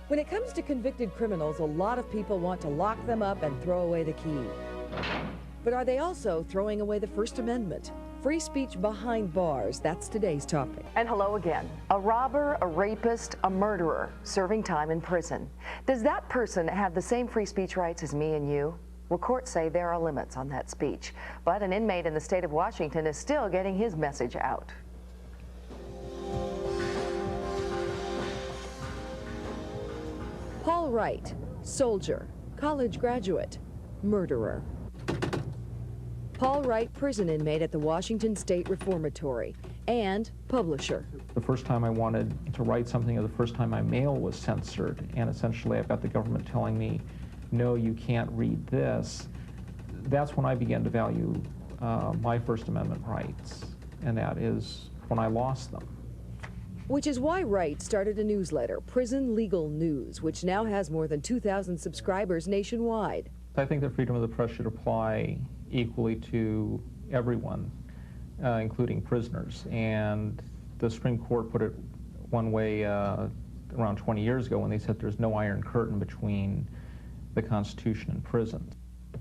When it comes to convicted criminals, a lot of people want to lock them up and throw away the key. But are they also throwing away the First Amendment? Free speech behind bars, that's today's topic. And hello again. A robber, a rapist, a murderer serving time in prison. Does that person have the same free speech rights as me and you? Well, courts say there are limits on that speech. But an inmate in the state of Washington is still getting his message out. Paul Wright, soldier, college graduate, murderer. Paul Wright, prison inmate at the Washington State Reformatory, and publisher. The first time I wanted to write something, or the first time my mail was censored, and essentially I've got the government telling me, no, you can't read this, that's when I began to value my First Amendment rights, and that is when I lost them. Which is why Wright started a newsletter, Prison Legal News, which now has more than 2,000 subscribers nationwide. I think that freedom of the press should apply equally to everyone, including prisoners. And the Supreme Court put it one way around 20 years ago when they said there's no iron curtain between the Constitution and prison.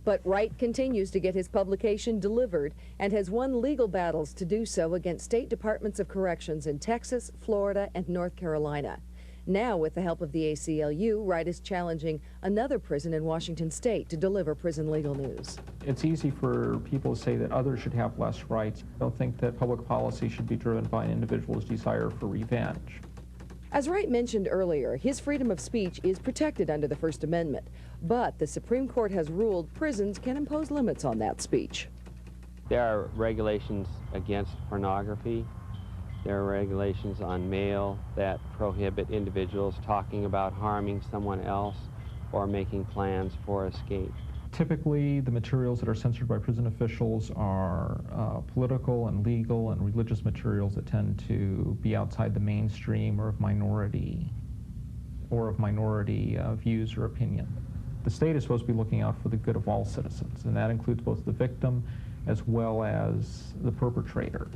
But Wright continues to get his publication delivered and has won legal battles to do so against state departments of corrections in Texas, Florida, and North Carolina. Now, with the help of the ACLU, Wright is challenging another prison in Washington State to deliver prison legal news. It's easy for people to say that others should have less rights. I don't think that public policy should be driven by an individual's desire for revenge. As Wright mentioned earlier, his freedom of speech is protected under the First Amendment, but the Supreme Court has ruled prisons can impose limits on that speech. There are regulations against pornography. There are regulations on mail that prohibit individuals talking about harming someone else or making plans for escape. Typically, the materials that are censored by prison officials are political and legal and religious materials that tend to be outside the mainstream or of minority views or opinion. The state is supposed to be looking out for the good of all citizens, and that includes both the victim as well as the perpetrator.